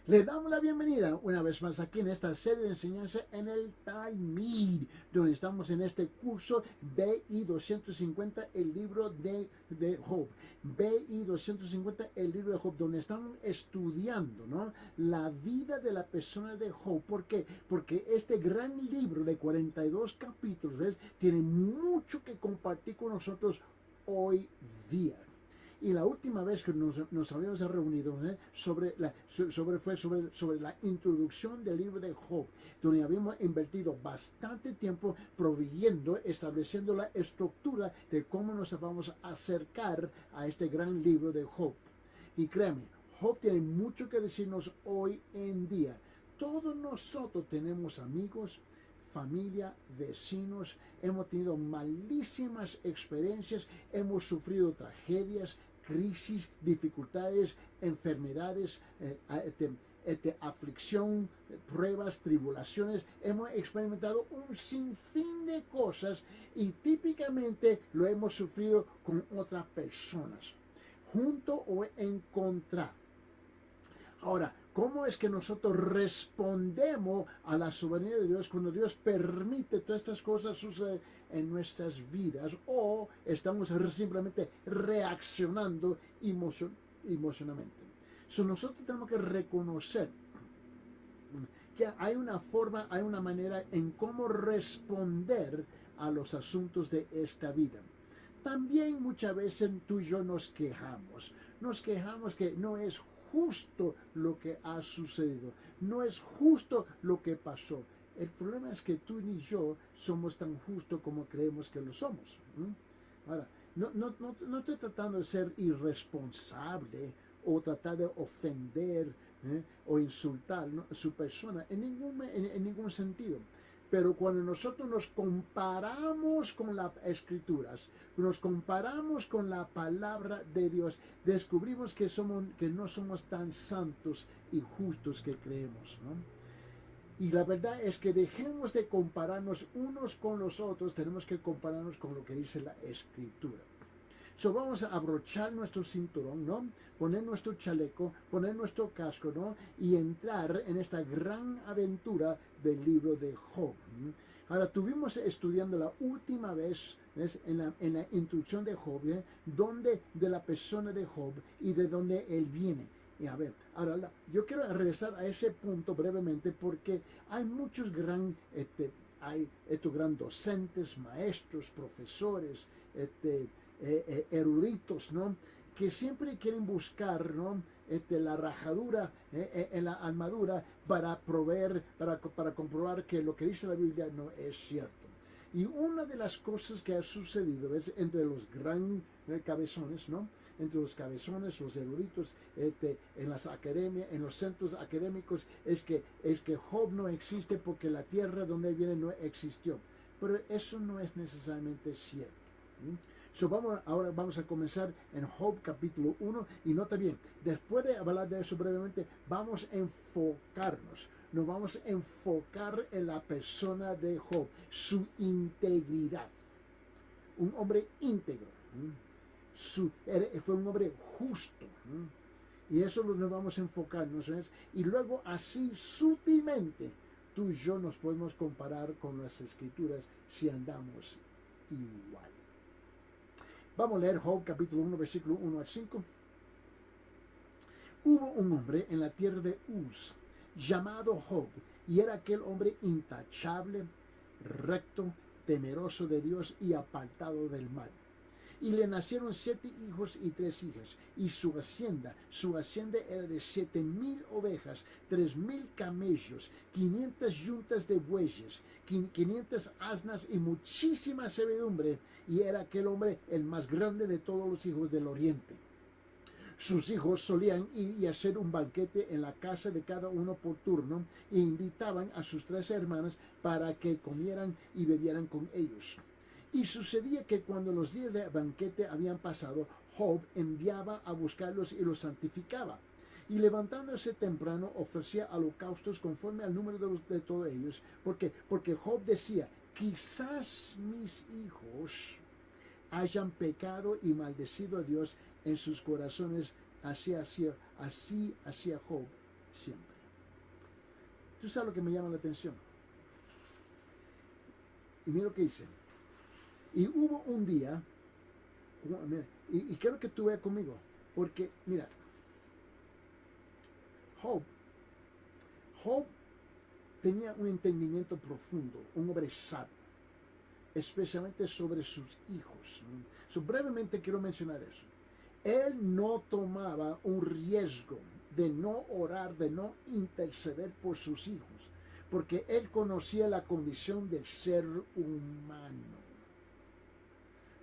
Le damos la bienvenida una vez más aquí en esta serie de enseñanza en el Talmud, donde estamos en este curso BI 250, el libro de Job. BI 250, el libro de Job, donde estamos estudiando, ¿no?, la vida de la persona de Job. ¿Por qué? Porque este gran libro de 42 capítulos, ¿ves?, tiene mucho que compartir con nosotros hoy día. Y la última vez que nos habíamos reunido, sobre la introducción del libro de Job, donde habíamos invertido bastante tiempo proveyendo, estableciendo la estructura de cómo nos vamos a acercar a este gran libro de Job. Y créame, Job tiene mucho que decirnos hoy en día. Todos nosotros tenemos amigos, familia, vecinos, hemos tenido malísimas experiencias, hemos sufrido tragedias, crisis, dificultades, enfermedades, aflicción, pruebas, tribulaciones. Hemos experimentado un sinfín de cosas y típicamente lo hemos sufrido con otras personas, junto o en contra. Ahora, ¿cómo es que nosotros respondemos a la soberanía de Dios cuando Dios permite todas estas cosas suceder en nuestras vidas? ¿O estamos simplemente reaccionando emocionalmente? Nosotros tenemos que reconocer que hay una forma, hay una manera en cómo responder a los asuntos de esta vida. También muchas veces tú y yo nos quejamos que no es justo lo que ha sucedido, no es justo lo que pasó. El problema es que tú ni yo somos tan justos como creemos que lo somos. Ahora, no estoy tratando de ser irresponsable o tratar de ofender o insultar, ¿no?, su persona en ningún sentido. Pero cuando nosotros nos comparamos con las escrituras, nos comparamos con la palabra de Dios, descubrimos que no somos tan santos y justos que creemos, ¿no? Y la verdad es que dejemos de compararnos unos con los otros, tenemos que compararnos con lo que dice la escritura. Vamos a abrochar nuestro cinturón, ¿no?, poner nuestro chaleco, poner nuestro casco, ¿no?, y entrar en esta gran aventura del libro de Job. Ahora, tuvimos estudiando la última vez, ¿ves?, en la introducción de Job, de la persona de Job y de dónde él viene. Y a ver, ahora yo quiero regresar a ese punto brevemente porque hay muchos hay estos gran docentes, maestros, profesores, eruditos, ¿no?, que siempre quieren buscar, ¿no?, la rajadura en la armadura para comprobar que lo que dice la Biblia no es cierto. Y una de las cosas que ha sucedido es entre los gran cabezones, ¿no?, entre los cabezones, los eruditos, en las academias, en los centros académicos, es que Job no existe porque la tierra donde viene no existió. Pero eso no es necesariamente cierto. Ahora vamos a comenzar en Job capítulo 1 y nota bien, después de hablar de eso brevemente, vamos a nos vamos a enfocar en la persona de Job, su integridad. Un hombre íntegro, fue un hombre justo, y eso nos vamos a enfocar, ¿no sabes? Y luego así sutilmente tú y yo nos podemos comparar con las escrituras si andamos igual. Vamos a leer Job capítulo 1, versículo 1 al 5. Hubo un hombre en la tierra de Uz llamado Job, y era aquel hombre intachable, recto, temeroso de Dios y apartado del mal. Y le nacieron 7 hijos y 3 hijas, y su hacienda era de 7,000 ovejas, 3,000 camellos, 500 yuntas de bueyes, 500 asnas y muchísima servidumbre, y era aquel hombre el más grande de todos los hijos del oriente. Sus hijos solían ir y hacer un banquete en la casa de cada uno por turno, e invitaban a sus 3 hermanas para que comieran y bebieran con ellos. Y sucedía que cuando los días de banquete habían pasado, Job enviaba a buscarlos y los santificaba. Y levantándose temprano ofrecía holocaustos conforme al número de todos ellos. ¿Por qué? Porque Job decía, quizás mis hijos hayan pecado y maldecido a Dios en sus corazones. Así hacía Job siempre. tú sabes lo que me llama la atención. Y mira lo que dice. Y hubo un día, y quiero que tú veas conmigo, porque mira, Job tenía un entendimiento profundo, un hombre sabio, especialmente sobre sus hijos. Brevemente quiero mencionar eso. Él no tomaba un riesgo de no orar, de no interceder por sus hijos, porque él conocía la condición del ser humano.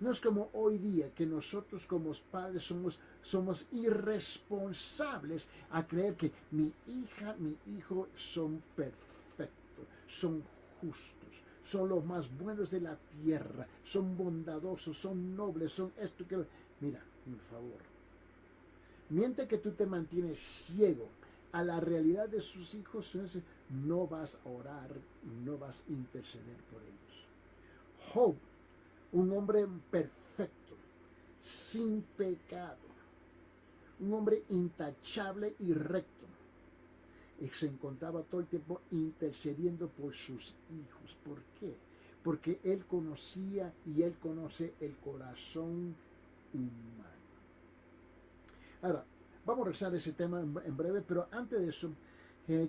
No es como hoy día que nosotros como padres somos irresponsables a creer que mi hija, mi hijo son perfectos, son justos, son los más buenos de la tierra, son bondadosos, son nobles, son esto que... Mira, por favor, mientras que tú te mantienes ciego a la realidad de sus hijos, no vas a orar, no vas a interceder por ellos. Job, un hombre perfecto, sin pecado, un hombre intachable y recto, y se encontraba todo el tiempo intercediendo por sus hijos. ¿Por qué? Porque él conocía y él conoce el corazón humano. Ahora, vamos a rezar ese tema en breve, pero antes de eso,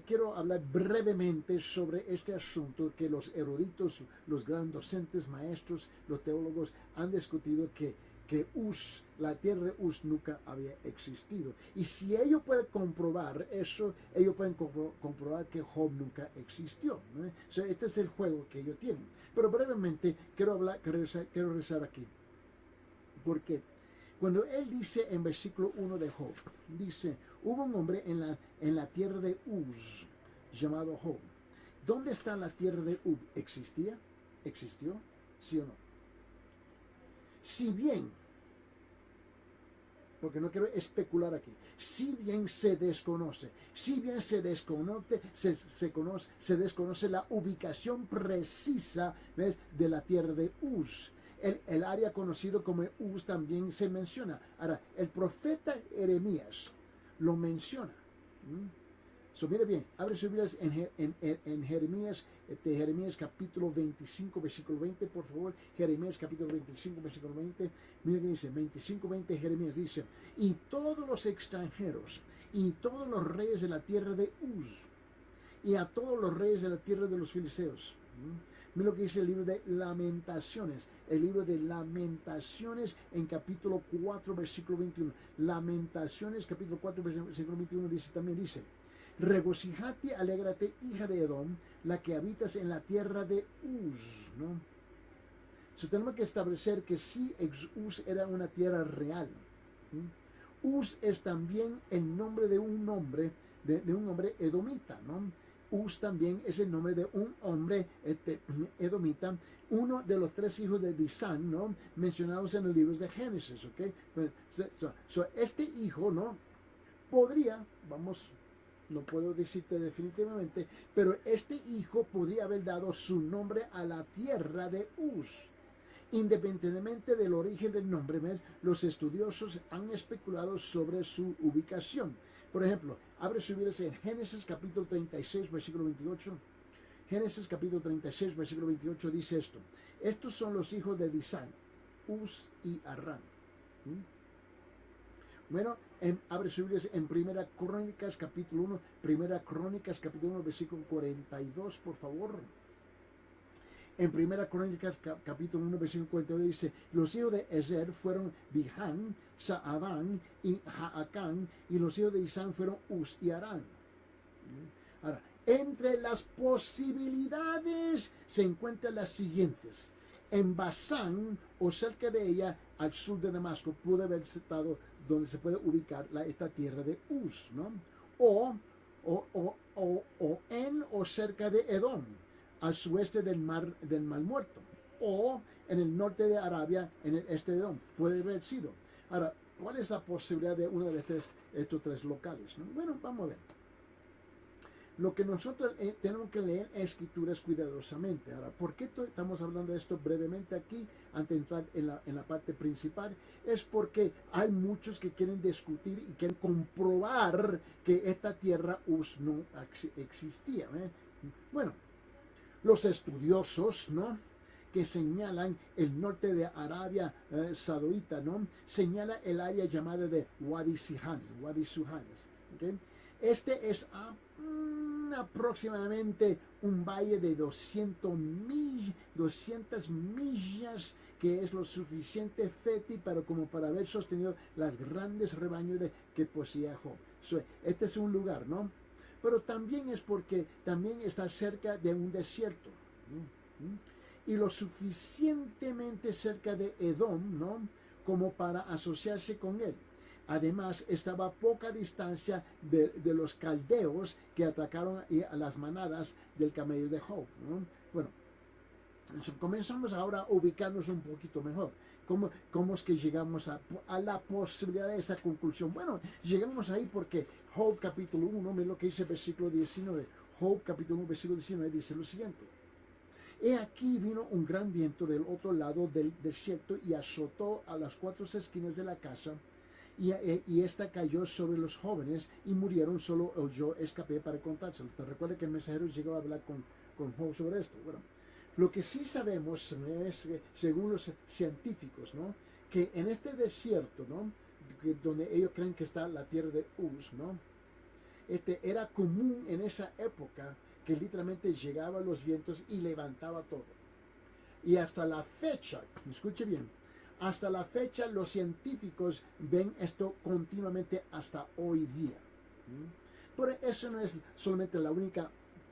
quiero hablar brevemente sobre este asunto que los eruditos, los grandes docentes, maestros, los teólogos han discutido que la tierra de Uz nunca había existido. Y si ellos pueden comprobar eso, ellos pueden comprobar que Job nunca existió, ¿no? Este es el juego que ellos tienen. Pero brevemente quiero rezar aquí. Porque cuando él dice en versículo 1 de Job, dice, hubo un hombre en la tierra de Uz llamado Job. ¿Dónde está la tierra de Uz? ¿Existía? ¿Existió? ¿Sí o no? Si bien, porque no quiero especular aquí, si bien se desconoce la ubicación precisa, ¿ves?, de la tierra de Uz. El área conocido como Uz también se menciona. Ahora, el profeta Jeremías lo menciona. Mira bien, abre sus Biblias en Jeremías, Jeremías capítulo 25, versículo 20, por favor. Jeremías capítulo 25, versículo 20. Mira que dice, 25, 20, Jeremías dice, y todos los extranjeros, y todos los reyes de la tierra de Uz, y a todos los reyes de la tierra de los filisteos. Mira lo que dice el libro de Lamentaciones. El libro de Lamentaciones en capítulo 4, versículo 21. Lamentaciones, capítulo 4, versículo 21 dice, regocijate, alégrate, hija de Edom, la que habitas en la tierra de Uz, ¿no? Tenemos que establecer que sí, Uz era una tierra real. Uz es también el nombre de un hombre, de un hombre edomita, ¿no? Uz también es el nombre de un hombre edomita, uno de los 3 hijos de Disán, ¿no?, mencionados en los libros de Génesis, ¿ok? Este hijo, ¿no?, podría, no puedo decirte definitivamente, pero este hijo podría haber dado su nombre a la tierra de Uz. Independientemente del origen del nombre, ¿ves?, los estudiosos han especulado sobre su ubicación. Por ejemplo, abre su Biblia en Génesis capítulo 36, versículo 28. Génesis capítulo 36, versículo 28 dice esto. Estos son los hijos de Disán, Uz y Arán. Bueno, abre su Biblia en Primera Crónicas capítulo 1, Primera Crónicas capítulo 1, versículo 42, por favor. En Primera Crónicas capítulo 1, versículo 42 dice, los hijos de Ezer fueron Biján, Saadán y Jaacán, y los hijos de Isán fueron Uz y Arán. Ahora, entre las posibilidades se encuentran las siguientes. En Basán, o cerca de ella, al sur de Damasco, puede haber estado donde se puede ubicar esta tierra de Uz, ¿no? O en o cerca de Edom, al sueste del mar Muerto, o en el norte de Arabia, en el este de Edom, puede haber sido. Ahora, ¿cuál es la posibilidad de uno de estos 3 locales, ¿no? Bueno, vamos a ver. lo que nosotros tenemos que leer escrituras cuidadosamente. Ahora, ¿por qué estamos hablando de esto brevemente aquí, antes de entrar en la parte principal? Es porque hay muchos que quieren discutir y quieren comprobar que esta tierra no existía. Bueno, los estudiosos, ¿no?, que señalan el norte de Arabia Saudita, ¿no?, señala el área llamada de Wadi Suhanes, ¿okay? Este es aproximadamente un valle de 200 millas, que es lo suficiente fértil para haber sostenido las grandes rebaños que poseía Job. Este es un lugar, ¿no? Pero también es porque también está cerca de un desierto. Y lo suficientemente cerca de Edom, ¿no?, como para asociarse con él. Además, estaba a poca distancia de los caldeos que atacaron a las manadas del camello de Job, ¿no? Bueno, comenzamos ahora a ubicarnos un poquito mejor. ¿Cómo es que llegamos a la posibilidad de esa conclusión? Bueno, llegamos ahí porque Job capítulo 1, mira lo que dice el versículo 19. Job capítulo 1, versículo 19 dice lo siguiente. He aquí vino un gran viento del otro lado del desierto y azotó a las 4 esquinas de la casa, y esta cayó sobre los jóvenes y murieron. Solo yo escapé para contárselo. Te recuerda que el mensajero llegó a hablar con Job sobre esto. Bueno, lo que sí sabemos es, según los científicos, ¿no?, que en este desierto, ¿no?, donde ellos creen que está la tierra de Uz, ¿no?, era común en esa época que literalmente llegaban los vientos y levantaba todo. Y hasta la fecha, escuche bien, hasta la fecha los científicos ven esto continuamente hasta hoy día. Pero eso no es solamente la única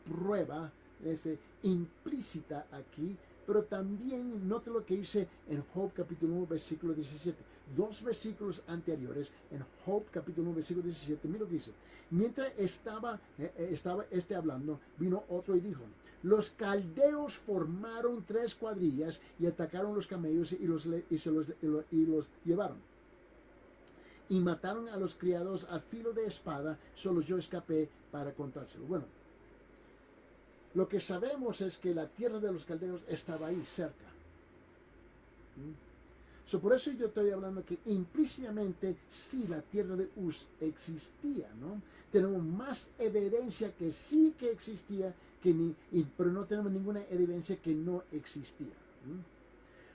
prueba implícita aquí, pero también note lo que dice en Job capítulo 1, versículo 17. 2 versículos anteriores, en Job capítulo 1, versículo 17, mira lo que dice. Mientras estaba hablando, vino otro y dijo: los caldeos formaron 3 cuadrillas y atacaron los camellos y los llevaron. Y mataron a los criados al filo de espada. Solo yo escapé para contárselo. Bueno, lo que sabemos es que la tierra de los caldeos estaba ahí cerca. Por eso yo estoy hablando que implícitamente sí la tierra de Uz existía, ¿no? Tenemos más evidencia que sí que existía, pero no tenemos ninguna evidencia que no existía.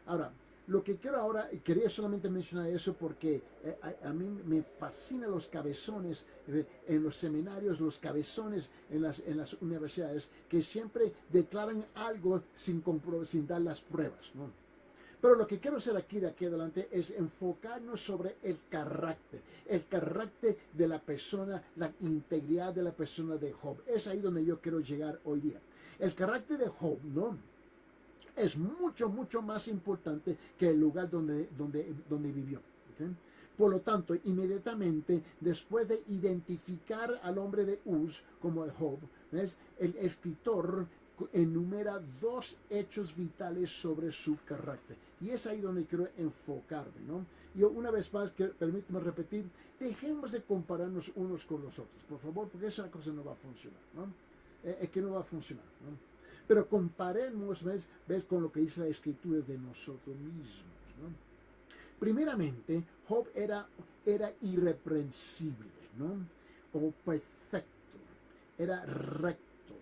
Ahora, lo que quiero ahora, quería solamente mencionar eso porque a mí me fascinan los cabezones en los seminarios, los cabezones en las universidades, que siempre declaran algo sin dar las pruebas, ¿no? Pero lo que quiero hacer de aquí adelante es enfocarnos sobre el carácter de la persona, la integridad de la persona de Job. Es ahí donde yo quiero llegar hoy día. El carácter de Job, ¿no?, es mucho, mucho más importante que el lugar donde vivió. ¿Okay? Por lo tanto, inmediatamente después de identificar al hombre de Uz como Job, ¿ves?, el escritor enumera 2 hechos vitales sobre su carácter. Y es ahí donde quiero enfocarme, ¿no? Yo una vez más, permíteme repetir, dejemos de compararnos unos con los otros, por favor, porque esa cosa no va a funcionar, ¿no? Es que no va a funcionar, ¿no? Pero comparemos, ¿ves?, con lo que dice la Escritura de nosotros mismos, ¿no? Primeramente, Job era irreprensible, ¿no?, o perfecto, era recto,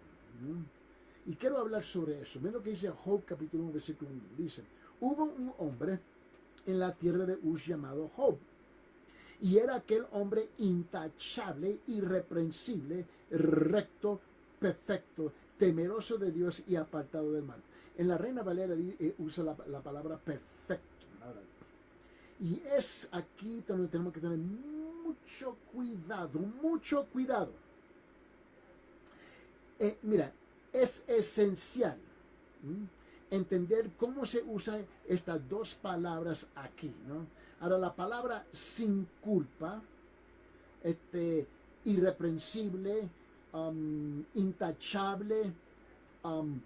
¿no? Y quiero hablar sobre eso. Miren lo que dice Job capítulo 1, versículo 1. Dice: hubo un hombre en la tierra de Uz llamado Job, y era aquel hombre intachable, irreprensible, recto, perfecto, temeroso de Dios y apartado del mal. En la Reina Valera usa la palabra perfecto. Y es aquí donde tenemos que tener mucho cuidado, mucho cuidado. Mira, es esencial entender cómo se usan estas 2 palabras aquí, ¿no? Ahora, la palabra sin culpa, irreprensible, intachable,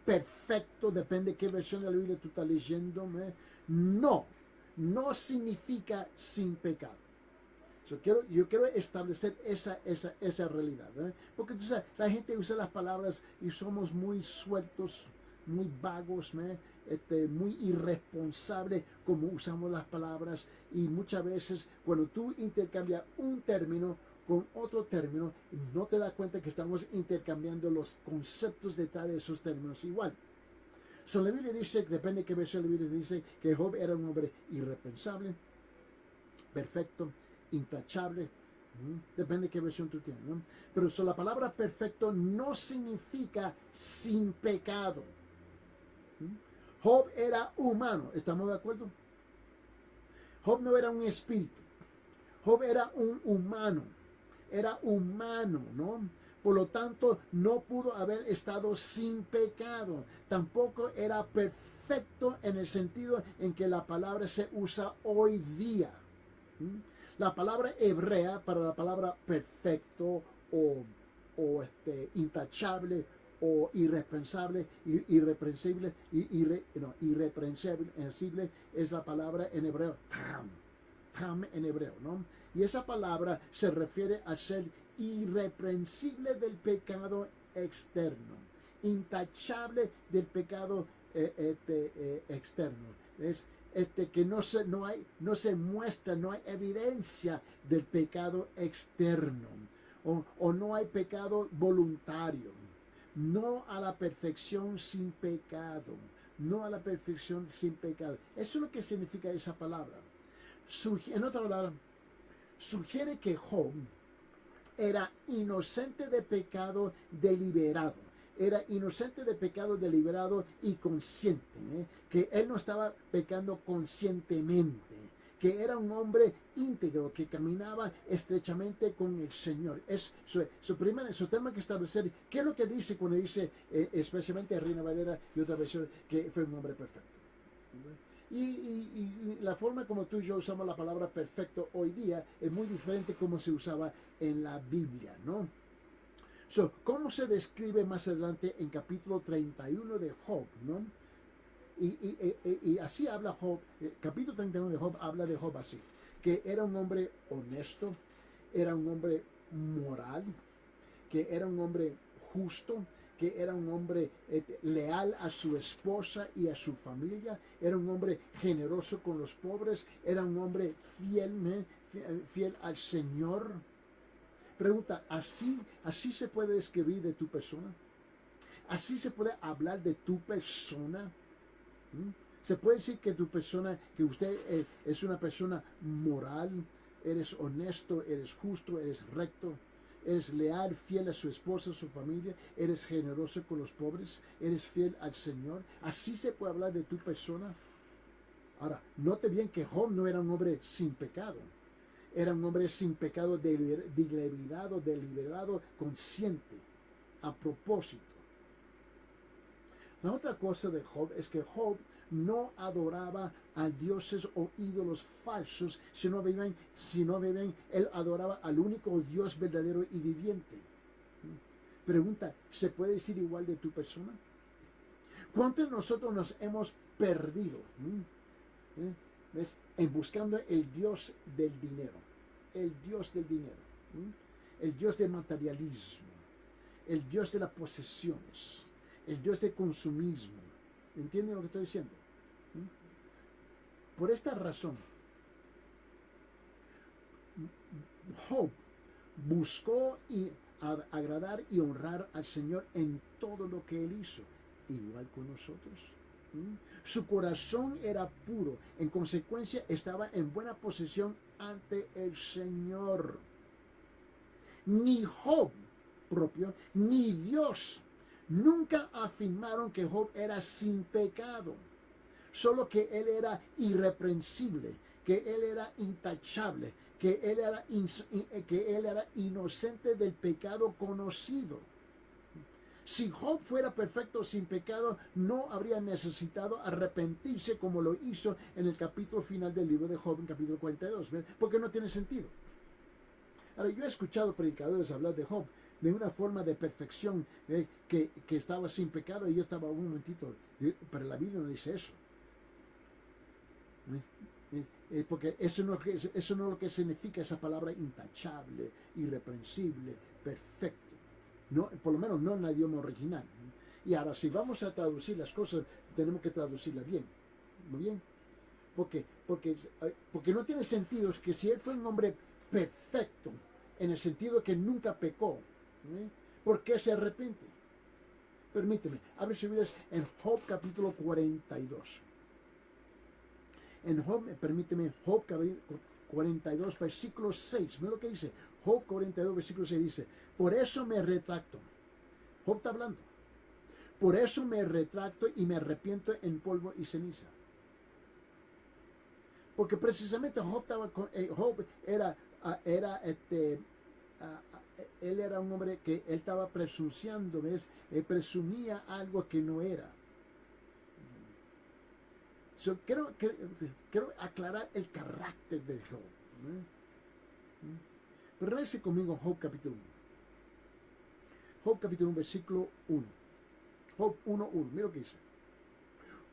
perfecto, depende de qué versión de la Biblia tú estás leyendo, no significa sin pecado. Yo quiero establecer esa realidad, ¿eh? Porque tú sabes, la gente usa las palabras y somos muy sueltos, muy vagos, ¿eh? Muy irresponsables como usamos las palabras, y muchas veces cuando tú intercambias un término con otro término, no te das cuenta que estamos intercambiando los conceptos detrás de esos términos igual. La Biblia dice, depende de qué versión la Biblia dice, que Job era un hombre irrepensable, perfecto, intachable. Depende de qué versión tú tienes, ¿no? Pero la palabra perfecto no significa sin pecado. Job era humano, ¿estamos de acuerdo? Job no era un espíritu. Job era un humano. Era humano, ¿no? Por lo tanto, no pudo haber estado sin pecado. Tampoco era perfecto en el sentido en que la palabra se usa hoy día. La palabra hebrea para la palabra perfecto o intachable o irreprensible es la palabra en hebreo tam en hebreo, ¿no? Y esa palabra se refiere a ser irreprensible del pecado externo, intachable del pecado externo. Es que no se muestra, no hay evidencia del pecado externo, o no hay pecado voluntario. No a la perfección sin pecado. No a la perfección sin pecado. Eso es lo que significa esa palabra. En otra palabra, sugiere que Job era inocente de pecado deliberado. Era inocente de pecado deliberado y consciente, que él no estaba pecando conscientemente, que era un hombre íntegro, que caminaba estrechamente con el Señor. Es su tema que establecer. ¿Qué es lo que dice cuando dice, especialmente Reina Valera y otra versión, que fue un hombre perfecto? Y la forma como tú y yo usamos la palabra perfecto hoy día es muy diferente como se usaba en la Biblia, ¿no? ¿Cómo se describe más adelante en capítulo 31 de Job, ¿no? Y así habla Job, capítulo 31 de Job habla de Job así, que era un hombre honesto, era un hombre moral, que era un hombre justo, que era un hombre leal a su esposa y a su familia, era un hombre generoso con los pobres, era un hombre fiel al Señor. Pregunta, ¿así se puede describir de tu persona? ¿Así se puede hablar de tu persona? Se puede decir que tu persona, que usted es una persona moral, eres honesto, eres justo, eres recto, eres leal, fiel a su esposa, a su familia, eres generoso con los pobres, eres fiel al Señor. ¿Así se puede hablar de tu persona? Ahora, note bien que Job no era un hombre sin pecado. Era un hombre sin pecado, deliberado, consciente, a propósito. La otra cosa de Job es que Job no adoraba a dioses o ídolos falsos, sino bien, él adoraba al único Dios verdadero y viviente. Pregunta, ¿se puede decir igual de tu persona? ¿Cuántos de nosotros nos hemos perdido en buscando el Dios del dinero? El Dios del dinero, el Dios del materialismo, el Dios de las posesiones, el Dios del consumismo. ¿Entienden lo que estoy diciendo? Por esta razón, Job buscó agradar y honrar al Señor en todo lo que él hizo, igual con nosotros. Su corazón era puro, en consecuencia estaba en buena posición ante el Señor. Ni Job propio, ni Dios nunca afirmaron que Job era sin pecado, solo que él era irreprensible, que él era intachable, que él era inocente del pecado conocido. Si Job fuera perfecto sin pecado, no habría necesitado arrepentirse como lo hizo en el capítulo final del libro de Job, en capítulo 42, ¿ven? Porque no tiene sentido. Ahora, yo he escuchado predicadores hablar de Job de una forma de perfección, que estaba sin pecado, y yo estaba un momentito, pero la Biblia no dice eso. Porque eso no es lo que significa esa palabra intachable, irreprensible, perfecto. No, por lo menos no en el idioma original. Y ahora, si vamos a traducir las cosas, tenemos que traducirlas bien. ¿Muy bien? Porque no tiene sentido que si él fue un hombre perfecto, en el sentido que nunca pecó, ¿por qué se arrepiente? Permíteme, abre sus Biblias en Job capítulo 42. En Job, permíteme, Job 42, versículo 6. Mira lo que dice. Job 42, versículo 6 dice, por eso me retracto. Job está hablando. Por eso me retracto y me arrepiento en polvo y ceniza. Porque precisamente Job él era un hombre que él estaba presunciando, ¿ves? Presumía algo que no era. Quiero aclarar el carácter de Job. Regrese conmigo a Job capítulo 1. Job capítulo 1, versículo 1. Job 1:1. Mira lo que dice.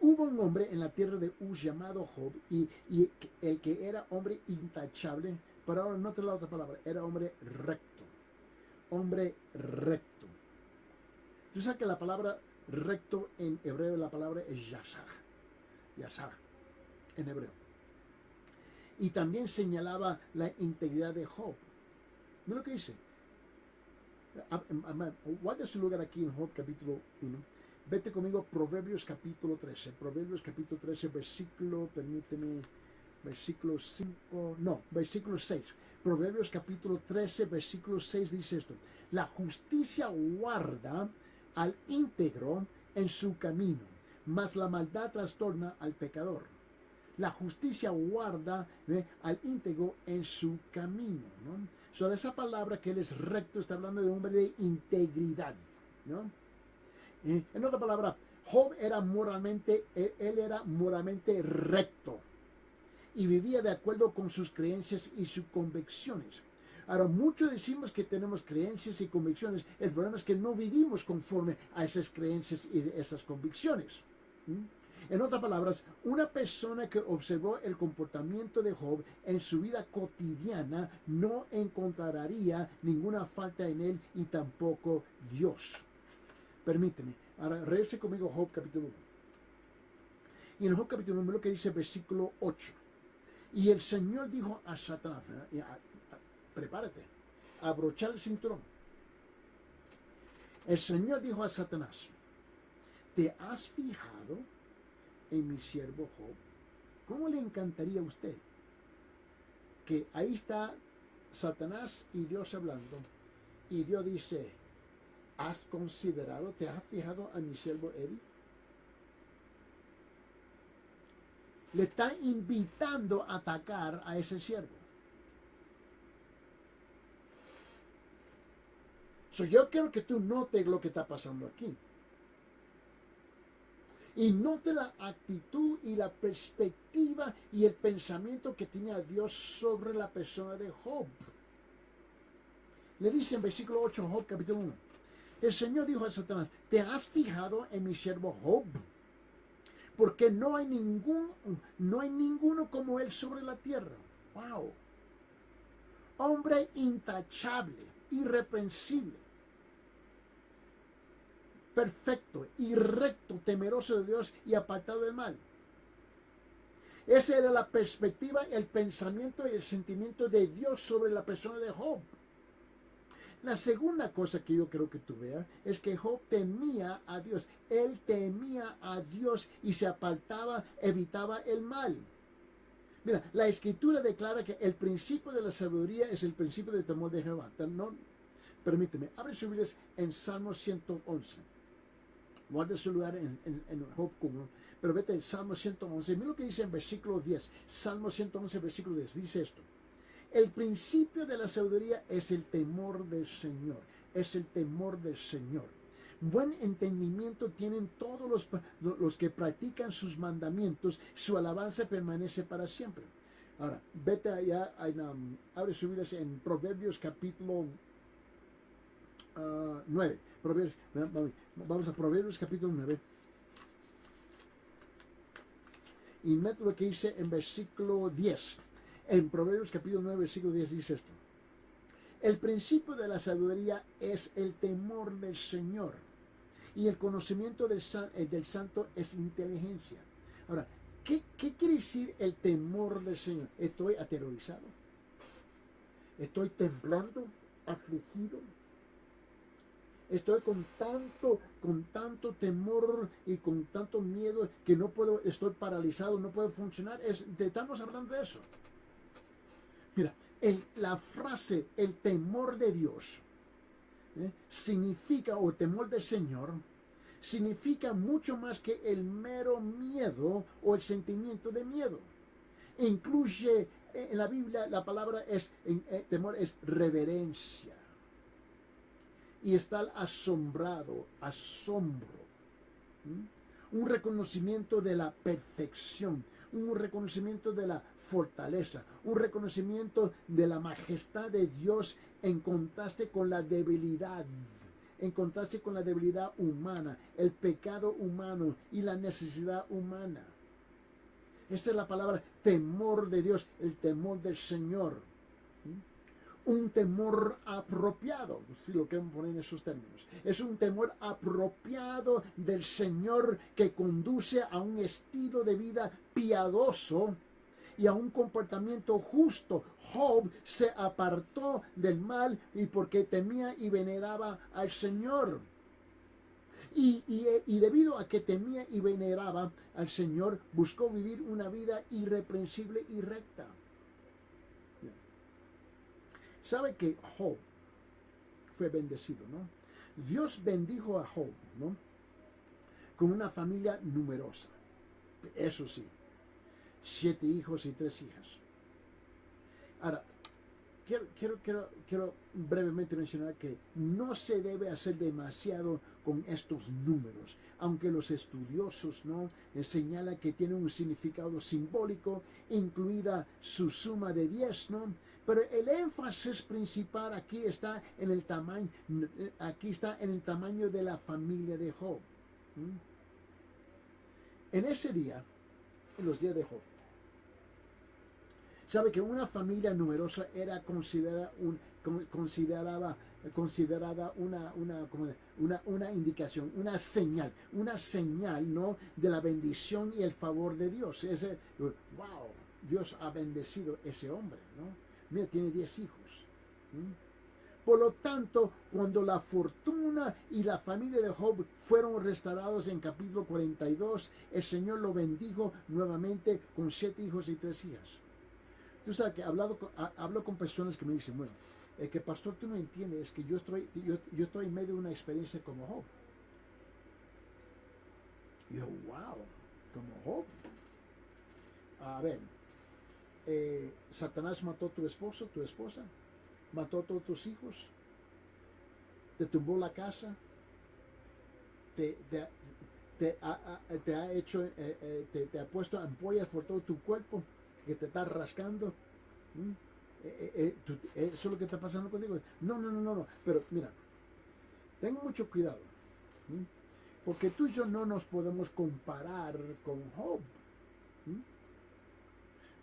Hubo un hombre en la tierra de Uz llamado Job, y el que era hombre intachable, pero ahora no te la otra palabra, era hombre recto. Hombre recto. Tú sabes que la palabra recto en hebreo, la palabra es yasar. Yasar, en hebreo. Y también señalaba la integridad de Job. Mira lo que dice. Guarda su lugar aquí en Job capítulo 1. Vete conmigo Proverbios capítulo 13. Proverbios capítulo 13, versículo 6. Proverbios capítulo 13, versículo 6 dice esto. La justicia guarda al íntegro en su camino, mas la maldad trastorna al pecador. La justicia guarda al íntegro en su camino, ¿no? Sobre esa palabra que él es recto, está hablando de un hombre de integridad, ¿no? En otra palabra, Job era él era moralmente recto y vivía de acuerdo con sus creencias y sus convicciones. Ahora, muchos decimos que tenemos creencias y convicciones. El problema es que no vivimos conforme a esas creencias y esas convicciones. En otras palabras, una persona que observó el comportamiento de Job en su vida cotidiana no encontraría ninguna falta en él y tampoco Dios. Permíteme. Ahora, regrese conmigo a Job capítulo 1. Y en Job capítulo 1, lo que dice versículo 8. Y el Señor dijo a Satanás, prepárate, abrochar el cinturón. El Señor dijo a Satanás, ¿te has fijado en mi siervo Job? ¿Cómo le encantaría a usted que ahí está Satanás y Dios hablando? Y Dios dice, ¿has considerado, te has fijado a mi siervo Eddie? Le está invitando a atacar a ese siervo. Yo quiero que tú notes lo que está pasando aquí. Y note la actitud y la perspectiva y el pensamiento que tenía Dios sobre la persona de Job. Le dice en versículo 8, Job capítulo 1. El Señor dijo a Satanás, ¿te has fijado en mi siervo Job? Porque no hay ninguno como él sobre la tierra. Wow. Hombre intachable, irreprensible, perfecto y recto, temeroso de Dios y apartado del mal. Esa era la perspectiva, el pensamiento y el sentimiento de Dios sobre la persona de Job. La segunda cosa que yo creo que tú veas es que Job temía a Dios. Él temía a Dios y se apartaba, evitaba el mal. Mira, la Escritura declara que el principio de la sabiduría es el principio del temor de Jehová. No, permíteme, abre sus Biblias en Salmo 111. Guarda su lugar en Job 1, pero vete en Salmo 111. Mira lo que dice en versículo 10. Salmo 111, versículo 10. Dice esto. El principio de la sabiduría es el temor del Señor. Es el temor del Señor. Buen entendimiento tienen todos los que practican sus mandamientos. Su alabanza permanece para siempre. Ahora, vete allá, abre su Biblia en Proverbios capítulo 9. Vamos a Proverbios capítulo 9. Y mete lo que dice en versículo 10. En Proverbios capítulo 9, versículo 10 dice esto. El principio de la sabiduría es el temor del Señor. Y el conocimiento del santo es inteligencia. Ahora, ¿qué quiere decir el temor del Señor? Estoy aterrorizado. Estoy temblando, afligido. Estoy con tanto temor y con tanto miedo que no puedo, estoy paralizado, no puedo funcionar. Estamos hablando de eso. Mira, la frase, el temor de Dios, significa, o el temor del Señor, significa mucho más que el mero miedo o el sentimiento de miedo. Incluye, en la Biblia, la palabra temor es reverencia. Y estar asombrado, asombro. Un reconocimiento de la perfección, un reconocimiento de la fortaleza, un reconocimiento de la majestad de Dios en contraste con la debilidad, en contraste con la debilidad humana, el pecado humano y la necesidad humana. Esta es la palabra temor de Dios, el temor del Señor. Un temor apropiado, si lo queremos poner en esos términos. Es un temor apropiado del Señor que conduce a un estilo de vida piadoso y a un comportamiento justo. Job se apartó del mal y porque temía y veneraba al Señor. Y debido a que temía y veneraba al Señor, buscó vivir una vida irreprensible y recta. Sabe que Job fue bendecido, ¿no? Dios bendijo a Job, ¿no? Con una familia numerosa. Eso sí, 7 hijos y 3 hijas. Ahora, quiero brevemente mencionar que no se debe hacer demasiado con estos números, aunque los estudiosos, ¿no?, señalan que tiene un significado simbólico, incluida su suma de 10, ¿no? Pero el énfasis principal aquí está en el tamaño, de la familia de Job. En ese día, en los días de Job, sabe que una familia numerosa era considerada una indicación, una señal, ¿no?, de la bendición y el favor de Dios. Wow, Dios ha bendecido a ese hombre, ¿no? Mira, tiene 10 hijos. Por lo tanto, cuando la fortuna y la familia de Job fueron restaurados en capítulo 42, el Señor lo bendijo nuevamente con 7 hijos y 3 hijas. Tú sabes que hablo con personas que me dicen, bueno, que pastor, tú no entiendes, es que yo estoy en medio de una experiencia como Job. Y yo, wow, como Job. A ver, Satanás mató a tu esposo, tu esposa, mató a todos tus hijos, te tumbó la casa, te ha puesto ampollas por todo tu cuerpo, que te está rascando. ¿Eso es lo que está pasando contigo? No. Pero mira, ten mucho cuidado, porque tú y yo no nos podemos comparar con Job.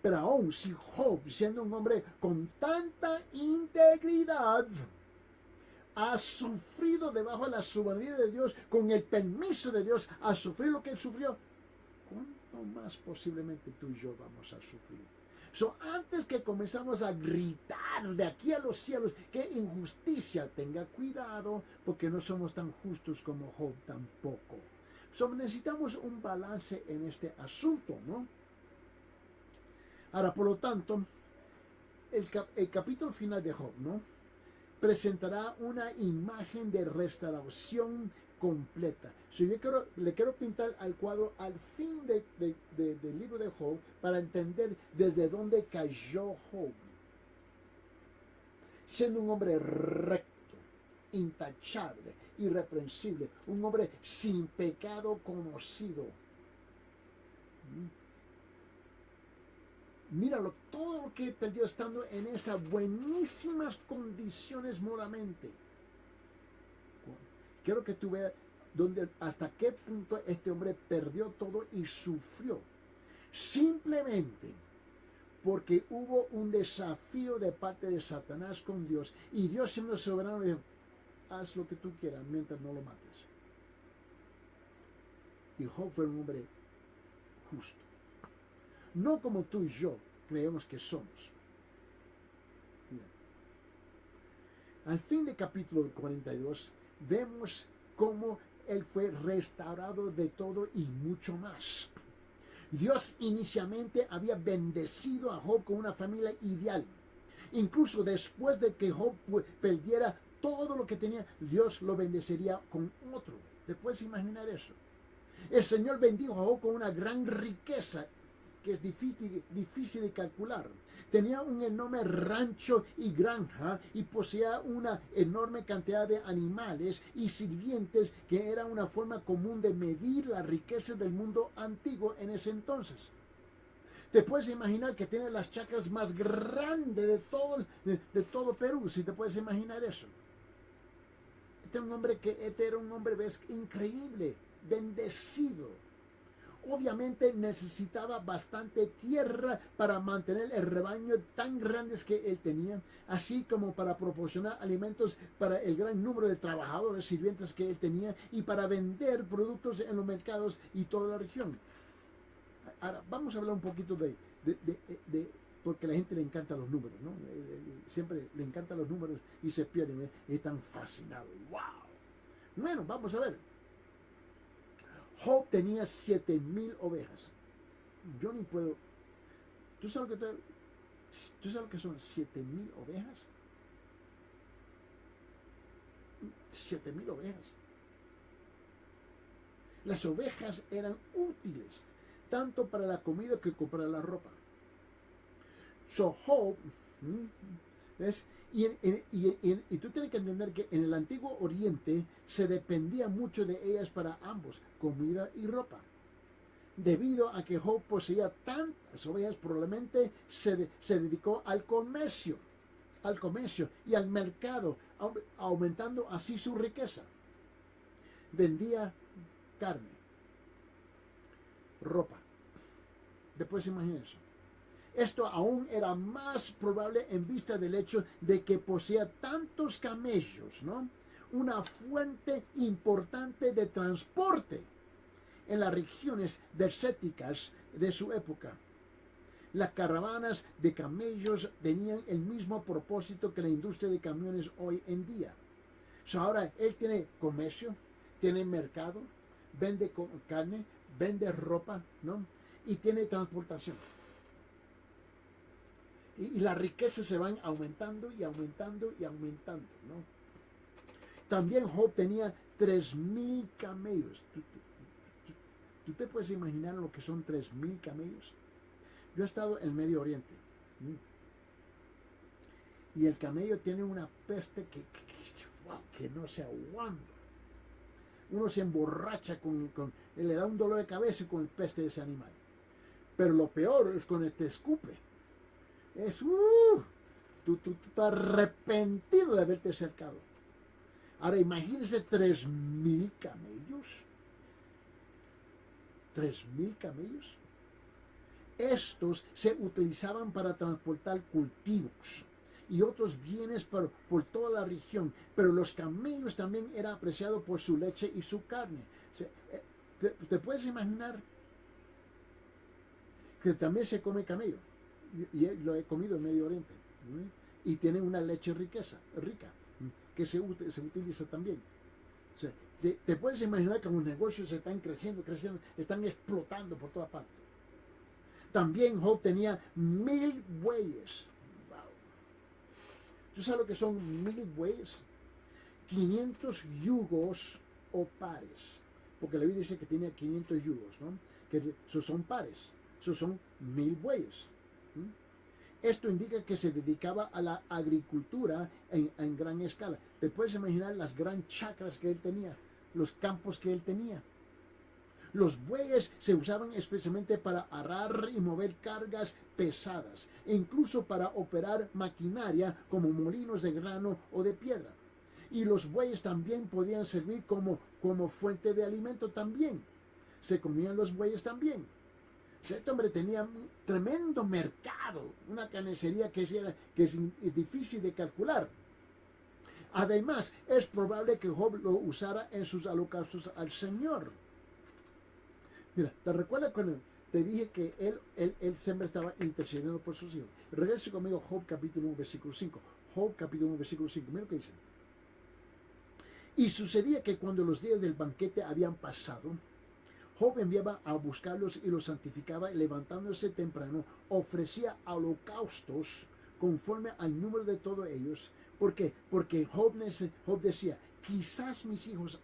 Pero aún si Job, siendo un hombre con tanta integridad, ha sufrido debajo de la soberanía de Dios, con el permiso de Dios, ha sufrido lo que él sufrió, ¿cuánto más posiblemente tú y yo vamos a sufrir? Antes que comenzamos a gritar de aquí a los cielos, qué injusticia, tenga cuidado, porque no somos tan justos como Job tampoco. Necesitamos un balance en este asunto, ¿no? Ahora, por lo tanto, el capítulo final de Job, ¿no?, presentará una imagen de restauración completa. Yo le quiero pintar al cuadro al fin del libro de Job para entender desde dónde cayó Job. Siendo un hombre recto, intachable, irreprensible, un hombre sin pecado conocido. Míralo, todo lo que perdió estando en esas buenísimas condiciones moralmente. Quiero que tú veas hasta qué punto este hombre perdió todo y sufrió. simplemente porque hubo un desafío de parte de Satanás con Dios, y Dios, siendo soberano, dijo: haz lo que tú quieras mientras no lo mates. Y Job fue un hombre justo, no como tú y yo creemos que somos. Al fin del capítulo 42 vemos cómo él fue restaurado de todo y mucho más. Dios inicialmente había bendecido a Job con una familia ideal. Incluso después de que Job perdiera todo lo que tenía, Dios lo bendecería con otro. ¿Te puedes imaginar eso? El Señor bendijo a Job con una gran riqueza que es difícil de calcular. Tenía un enorme rancho y granja, y poseía una enorme cantidad de animales y sirvientes, que era una forma común de medir la riqueza del mundo antiguo en ese entonces. Te puedes imaginar que tiene las chacras más grandes de todo Perú, si te puedes imaginar eso. Este era un hombre, ves, increíble, bendecido. Obviamente necesitaba bastante tierra para mantener el rebaño tan grandes que él tenía, así como para proporcionar alimentos para el gran número de trabajadores, sirvientes que él tenía, y para vender productos en los mercados y toda la región. Ahora, vamos a hablar un poquito porque a la gente le encantan los números, ¿no? Siempre le encantan los números y se pierden, ¿eh? Están fascinados. ¡Wow! Bueno, vamos a ver. Job tenía 7,000 ovejas. Yo ni puedo. ¿Tú sabes lo que son 7,000 ovejas? 7,000 ovejas. Las ovejas eran útiles tanto para la comida que para la ropa. So Job, ¿ves? Y tú tienes que entender que en el Antiguo Oriente se dependía mucho de ellas para ambos, comida y ropa. Debido a que Job poseía tantas ovejas, probablemente se dedicó al comercio y al mercado, aumentando así su riqueza. Vendía carne, ropa. Después imagina eso. Esto aún era más probable en vista del hecho de que poseía tantos camellos, ¿no? Una fuente importante de transporte en las regiones desérticas de su época. Las caravanas de camellos tenían el mismo propósito que la industria de camiones hoy en día. Ahora él tiene comercio, tiene mercado, vende carne, vende ropa, ¿no? Y tiene transportación. Y las riquezas se van aumentando y aumentando y aumentando, ¿no? También Job tenía 3,000 camellos. ¿Tú te puedes imaginar lo que son 3,000 camellos? Yo he estado en Medio Oriente. Y el camello tiene una peste que no se aguanta. Uno se emborracha le da un dolor de cabeza con el peste de ese animal. Pero lo peor es cuando te escupe. Tú estás arrepentido de haberte acercado. Ahora imagínense 3,000 camellos. 3,000 camellos. Estos se utilizaban para transportar cultivos y otros bienes por toda la región, pero los camellos también eran apreciados por su leche y su carne. ¿Te puedes imaginar que también se come camello? Y lo he comido en Medio Oriente, ¿no? Y tienen una leche rica, que se utiliza también. O sea, te puedes imaginar que los negocios están creciendo, están explotando por todas partes. También Job tenía 1,000 bueyes. Wow. ¿Tú sabes lo que son 1,000 bueyes? 500 yugos o pares, porque la Biblia dice que tenía 500 yugos, ¿no? Que esos son pares, esos son 1,000 bueyes. Esto indica que se dedicaba a la agricultura en gran escala. Te puedes imaginar las gran chacras que él tenía, los campos que él tenía. Los bueyes se usaban especialmente para arar y mover cargas pesadas, e incluso para operar maquinaria como molinos de grano o de piedra. Y los bueyes también podían servir como fuente de alimento también. Se comían los bueyes también. Este hombre tenía un tremendo mercado, una carnicería que es difícil de calcular. Además, es probable que Job lo usara en sus holocaustos al Señor. Mira, ¿te recuerdas cuando te dije que él siempre estaba intercediendo por sus hijos? Regrese conmigo a Job capítulo 1, versículo 5. Job capítulo 1, versículo 5. Mira lo que dice. Y sucedía que cuando los días del banquete habían pasado, Job enviaba a buscarlos y los santificaba, y levantándose temprano, ofrecía holocaustos conforme al número de todos ellos. ¿Por qué? Porque Job decía, quizás mis hijos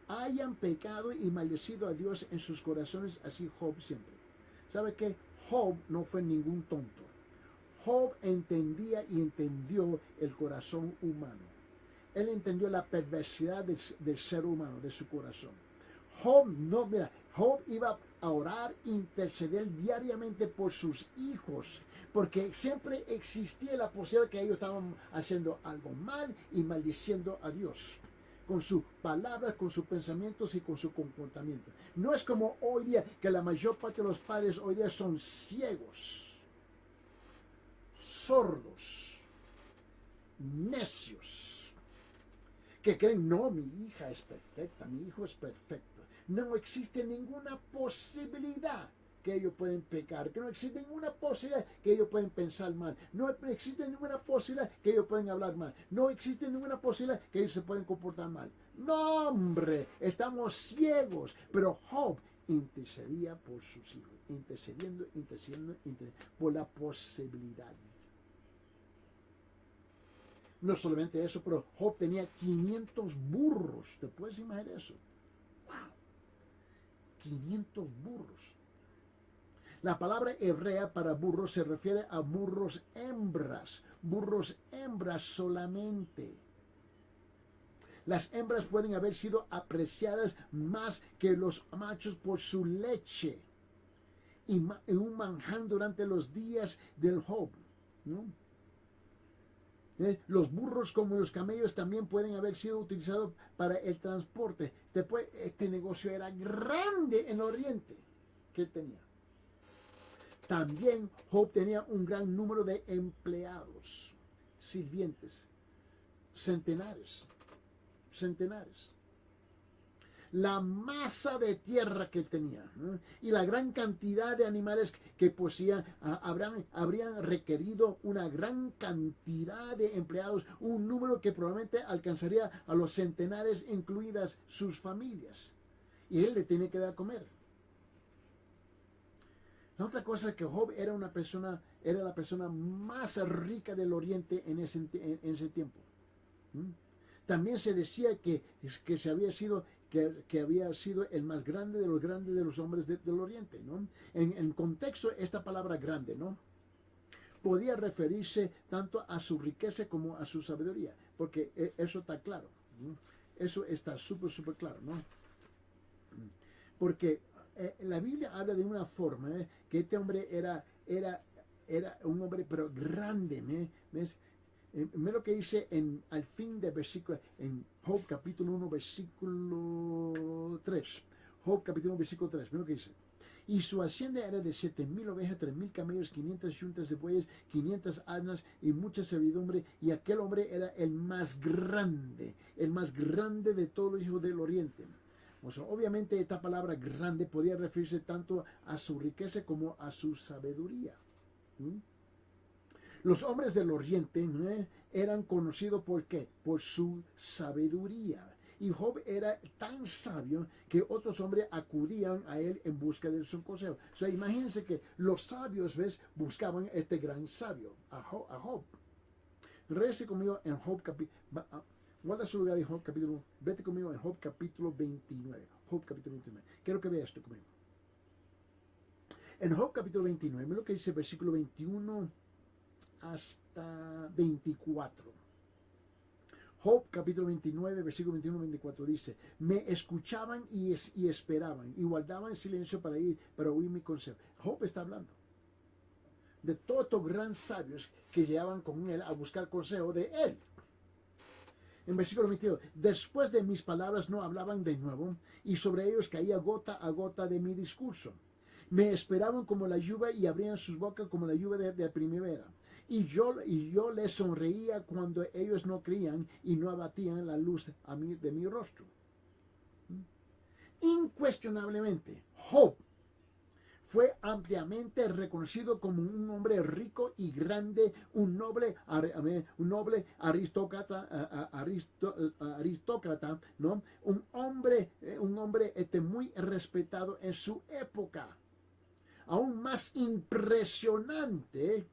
hayan pecado y maldecido a Dios en sus corazones, así Job siempre. ¿Sabe qué? Job no fue ningún tonto. Job entendía y entendió el corazón humano. Él entendió la perversidad del ser humano, de su corazón. Job iba a orar, interceder diariamente por sus hijos, porque siempre existía la posibilidad que ellos estaban haciendo algo mal y maldiciendo a Dios, con sus palabras, con sus pensamientos y con su comportamiento. No es como hoy día, que la mayor parte de los padres hoy día son ciegos, sordos, necios, que creen, no, mi hija es perfecta, mi hijo es perfecto. No existe ninguna posibilidad que ellos pueden pecar, que no existe ninguna posibilidad que ellos pueden pensar mal, no existe ninguna posibilidad que ellos pueden hablar mal, no existe ninguna posibilidad que ellos se pueden comportar mal. No, hombre, estamos ciegos. Pero Job intercedía por sus hijos, intercediendo por la posibilidad. No solamente eso, pero Job tenía 500 burros. ¿Te puedes imaginar eso? ¡Wow! 500 burros. La palabra hebrea para burros se refiere a burros hembras solamente. Las hembras pueden haber sido apreciadas más que los machos por su leche y un manjar durante los días del Job, ¿no? Los burros, como los camellos, también pueden haber sido utilizados para el transporte. Este negocio era grande en Oriente que él tenía. También Job tenía un gran número de empleados, sirvientes, centenares. La masa de tierra que él tenía, y la gran cantidad de animales que poseía habrían requerido una gran cantidad de empleados, un número que probablemente alcanzaría a los centenares, incluidas sus familias, y él le tiene que dar a comer. La otra cosa es que Job era la persona más rica del Oriente en ese tiempo. También se decía que había sido el más grande de los hombres del Oriente, ¿no? En contexto, esta palabra grande, ¿no?, podía referirse tanto a su riqueza como a su sabiduría, porque eso está claro, ¿no? Eso está súper claro, ¿no? Porque la Biblia habla de una forma, que este hombre era un hombre pero grande, ¿ves? Mira lo que dice al fin del versículo, en Job capítulo 1, versículo 3. Job capítulo 1, versículo 3. Mira lo que dice. Y su hacienda era de 7,000 ovejas, 3,000 camellos, 500 yuntas de bueyes, 500 asnas y mucha servidumbre. Y aquel hombre era el más grande de todos los hijos del Oriente. O sea, obviamente esta palabra grande podía referirse tanto a su riqueza como a su sabiduría. Los hombres del Oriente eran conocidos ¿por qué? Por su sabiduría. Y Job era tan sabio que otros hombres acudían a él en busca de su consejo. O sea, imagínense que los sabios, buscaban a este gran sabio, a Job. Regrese conmigo en Job capítulo... Guarda su lugar en Job capítulo... Vete conmigo en Job capítulo 29. Job capítulo 29. Quiero que veas esto conmigo. En Job capítulo 29, mira lo que dice el versículo 21 hasta 24. Job capítulo 29, versículo 21-24 dice: me escuchaban y esperaban, y guardaban silencio para oír mi consejo. Job está hablando de todos estos grandes sabios que llegaban con él a buscar consejo de él. En versículo 22, después de mis palabras no hablaban de nuevo, y sobre ellos caía gota a gota de mi discurso. Me esperaban como la lluvia y abrían sus bocas como la lluvia de primavera. Y yo les sonreía cuando ellos no creían y no abatían la luz de mi rostro. Incuestionablemente, Job fue ampliamente reconocido como un hombre rico y grande, un noble aristócrata, ¿no? Un hombre muy respetado en su época. Aún más impresionante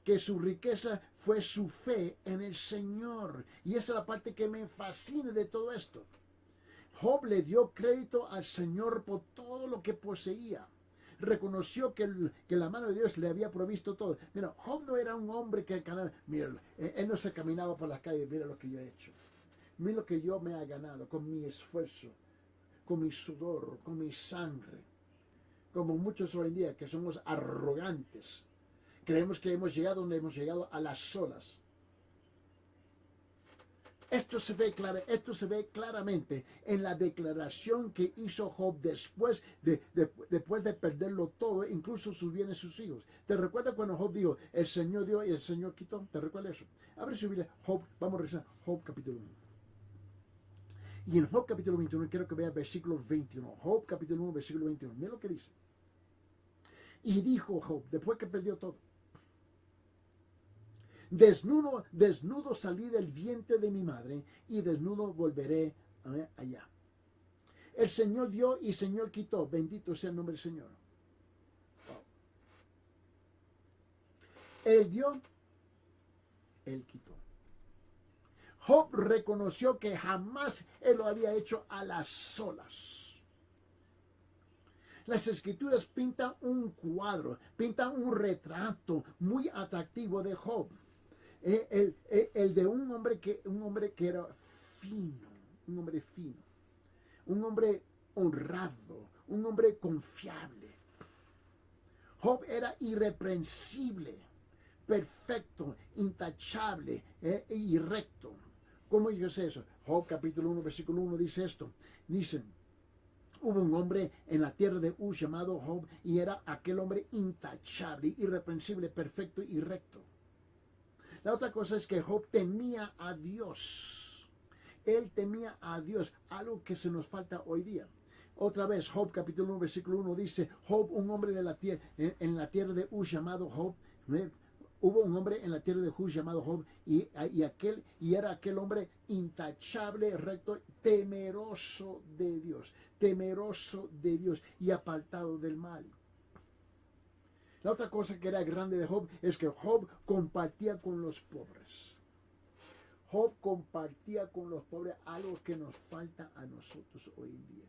que su riqueza fue su fe en el Señor. Y esa es la parte que me fascina de todo esto. Job le dio crédito al Señor por todo lo que poseía. Reconoció que la mano de Dios le había provisto todo. Mira, Job no era un hombre que mira, él no se caminaba por las calles, mira lo que yo he hecho. Mira lo que yo me he ganado con mi esfuerzo, con mi sudor, con mi sangre. Como muchos hoy en día que somos arrogantes. Creemos que hemos llegado donde hemos llegado a las solas. Esto se ve claramente en la declaración que hizo Job después de perderlo todo, incluso sus bienes y sus hijos. ¿Te recuerdas cuando Job dijo, el Señor dio y el Señor quitó? ¿Te recuerdas eso? Abre su Biblia, Job, vamos a revisar Job capítulo 1. Y en Job capítulo 21, quiero que veas versículo 21. Job capítulo 1, versículo 21. Mira lo que dice. Y dijo Job, después que perdió todo, desnudo salí del vientre de mi madre y desnudo volveré allá. El Señor dio y el Señor quitó. Bendito sea el nombre del Señor. Él dio, Él quitó. Job reconoció que jamás él lo había hecho a las solas. Las escrituras pintan un cuadro, pintan un retrato muy atractivo de Job. El de un hombre que era fino, un hombre fino, un hombre honrado, un hombre confiable. Job era irreprensible, perfecto, intachable y recto. ¿Cómo yo sé eso? Job capítulo 1, versículo 1 dice esto. Dice, hubo un hombre en la tierra de Uz llamado Job y era aquel hombre intachable, irreprensible, perfecto y recto. La otra cosa es que Job temía a Dios. Él temía a Dios, algo que se nos falta hoy día. Otra vez, Job capítulo 1, versículo 1 dice, Job, un hombre de la tierra, en la tierra de Uz llamado Job, hubo un hombre en la tierra de Uz llamado Job y era aquel hombre intachable, recto, temeroso de Dios y apartado del mal. La otra cosa que era grande de Job es que Job compartía con los pobres. Job compartía con los pobres, algo que nos falta a nosotros hoy en día.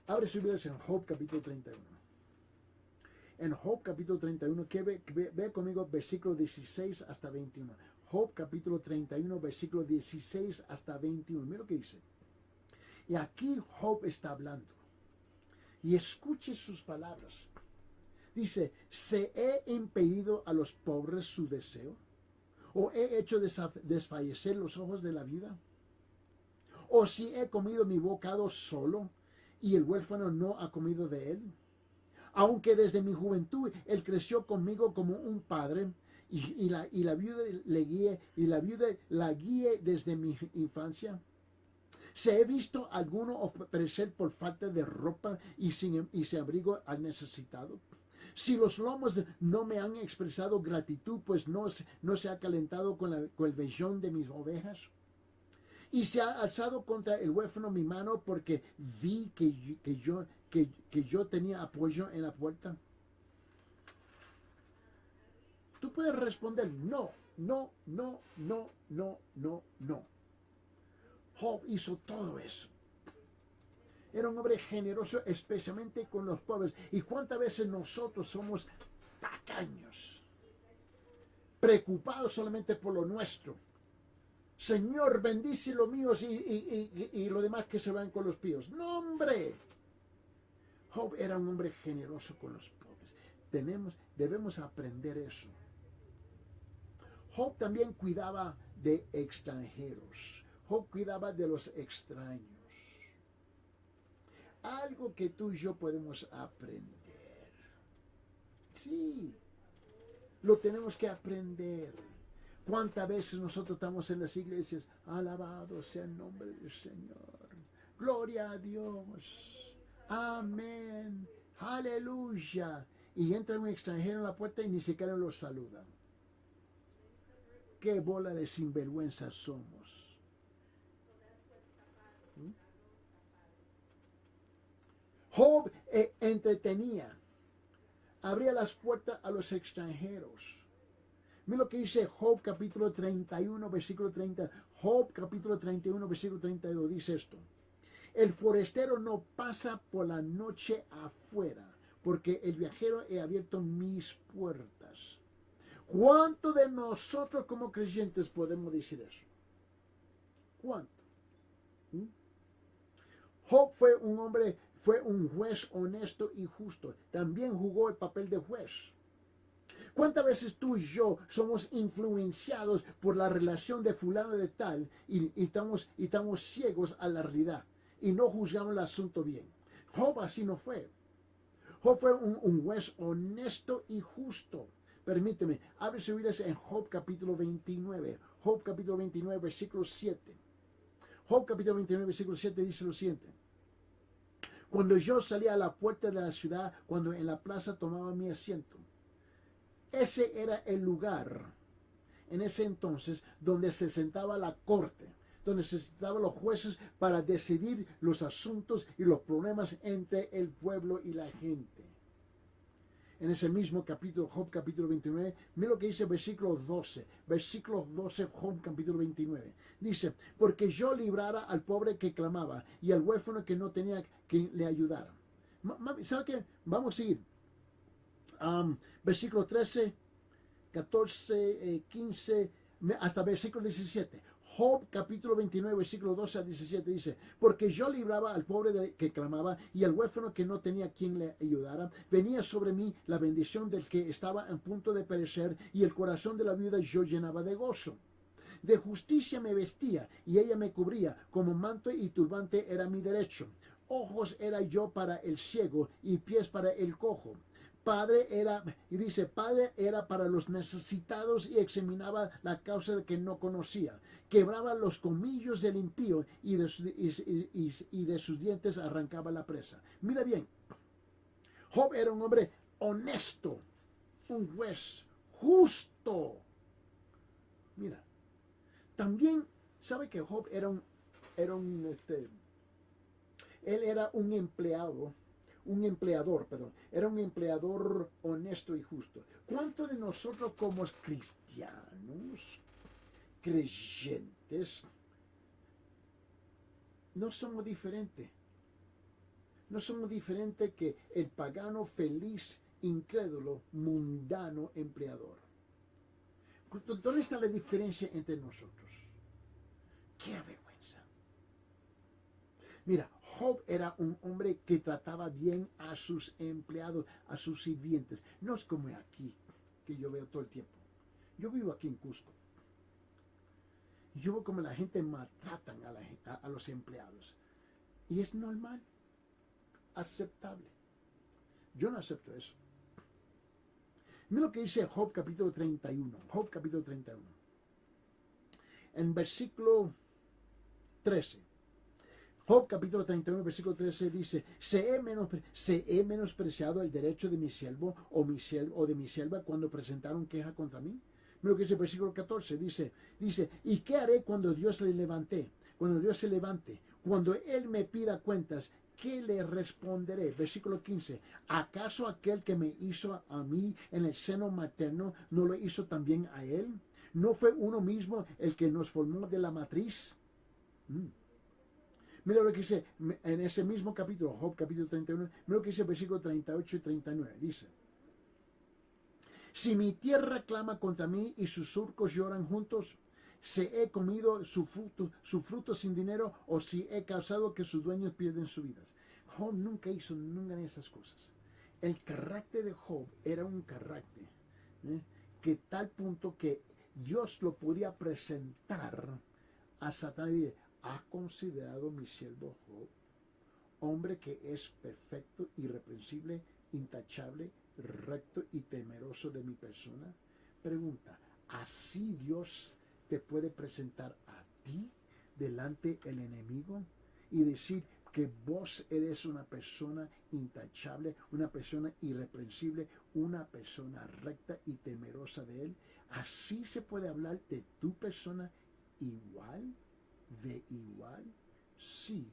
Abre su Biblia en Job capítulo 31. En Job capítulo 31, ve conmigo versículo 16 hasta 21. Job capítulo 31, versículo 16 hasta 21. Mira lo que dice. Y aquí Job está hablando. Y escuche sus palabras. Dice, ¿se he impedido a los pobres su deseo? ¿O he hecho desfallecer los ojos de la vida? ¿O si he comido mi bocado solo y el huérfano no ha comido de él? Aunque desde mi juventud él creció conmigo como un padre y la viuda la guíe desde mi infancia. ¿Se he visto alguno perecer por falta de ropa y sin abrigo al necesitado? Si los lomos no me han expresado gratitud, pues no se ha calentado con el vellón de mis ovejas. Y se ha alzado contra el huérfano mi mano porque vi que yo tenía apoyo en la puerta. Tú puedes responder no. Job hizo todo eso. Era un hombre generoso, especialmente con los pobres. ¿Y cuántas veces nosotros somos tacaños? Preocupados solamente por lo nuestro. Señor, bendice los míos y lo demás que se van con los píos. ¡No, hombre! Job era un hombre generoso con los pobres. Debemos aprender eso. Job también cuidaba de extranjeros. Job cuidaba de los extraños. Algo que tú y yo podemos aprender. Sí, lo tenemos que aprender. ¿Cuántas veces nosotros estamos en las iglesias? Alabado sea el nombre del Señor. Gloria a Dios. Amén. Aleluya. Y entra un extranjero en la puerta y ni siquiera lo saludan. Qué bola de sinvergüenza somos. Job entretenía, abría las puertas a los extranjeros. Mira lo que dice Job capítulo 31, versículo 30. Job capítulo 31, versículo 32 dice esto. El forastero no pasa por la noche afuera, porque el viajero he abierto mis puertas. ¿Cuánto de nosotros como creyentes podemos decir eso? ¿Cuánto? Job fue un hombre, fue un juez honesto y justo. También jugó el papel de juez. ¿Cuántas veces tú y yo somos influenciados por la relación de fulano de tal y estamos ciegos a la realidad y no juzgamos el asunto bien? Job así no fue. Job fue un juez honesto y justo. Permíteme, abre su Biblia en Job capítulo 29. Job capítulo 29, versículo 7. Job capítulo 29, versículo 7 dice lo siguiente. Cuando yo salía a la puerta de la ciudad, cuando en la plaza tomaba mi asiento. Ese era el lugar en ese entonces donde se sentaba la corte, donde se sentaban los jueces para decidir los asuntos y los problemas entre el pueblo y la gente. En ese mismo capítulo, Job capítulo 29, mira lo que dice versículo 12. Versículo 12, Job capítulo 29. Dice, porque yo librara al pobre que clamaba y al huérfano que no tenía quien le ayudara. ¿Sabe qué? Vamos a ir. Versículo 13, 14, 15, hasta versículo 17. Job capítulo 29, versículo 12 a 17 dice, porque yo libraba al pobre que clamaba y al huérfano que no tenía quien le ayudara. Venía sobre mí la bendición del que estaba en punto de perecer y el corazón de la viuda yo llenaba de gozo. De justicia me vestía y ella me cubría, como manto y turbante era mi derecho. Ojos era yo para el ciego y pies para el cojo. Padre era para los necesitados y examinaba la causa de que no conocía. Quebraba los colmillos del impío y de sus dientes arrancaba la presa. Mira bien, Job era un hombre honesto, un juez justo. Mira, también sabe que Job él era un empleador honesto y justo. ¿Cuántos de nosotros como cristianos, creyentes, no somos diferentes? No somos diferentes que el pagano feliz, incrédulo, mundano empleador. ¿Dónde está la diferencia entre nosotros? ¡Qué vergüenza! Mira, Job era un hombre que trataba bien a sus empleados, a sus sirvientes. No es como aquí, que yo veo todo el tiempo. Yo vivo aquí en Cusco. Yo veo como la gente maltratan a los empleados. Y es normal, aceptable. Yo no acepto eso. Mira lo que dice Job capítulo 31. Job capítulo 31. En versículo 13. Job capítulo 31, versículo 13 dice, se he menospreciado el derecho de mi siervo o de mi sierva cuando presentaron queja contra mí. Mira lo que dice el versículo 14, dice, ¿y qué haré cuando Dios le levante? Cuando Dios se levante, cuando Él me pida cuentas, ¿qué le responderé? Versículo 15, ¿acaso aquel que me hizo a mí en el seno materno no lo hizo también a Él? ¿No fue uno mismo el que nos formó de la matriz? Mira lo que dice en ese mismo capítulo, Job capítulo 31, mira lo que dice el versículo 38 y 39. Dice, si mi tierra clama contra mí y sus surcos lloran juntos, si he comido su fruto sin dinero o si he causado que sus dueños pierden sus vidas. Job nunca hizo ninguna de esas cosas. El carácter de Job era un carácter que tal punto que Dios lo podía presentar a Satanás y decir, ¿has considerado mi siervo Job? Hombre que es perfecto, irreprensible, intachable, recto y temeroso de mi persona. Pregunta, ¿así Dios te puede presentar a ti delante del enemigo y decir que vos eres una persona intachable, una persona irreprensible, una persona recta y temerosa de Él? ¿Así se puede hablar de tu persona igual, de igual? Sí,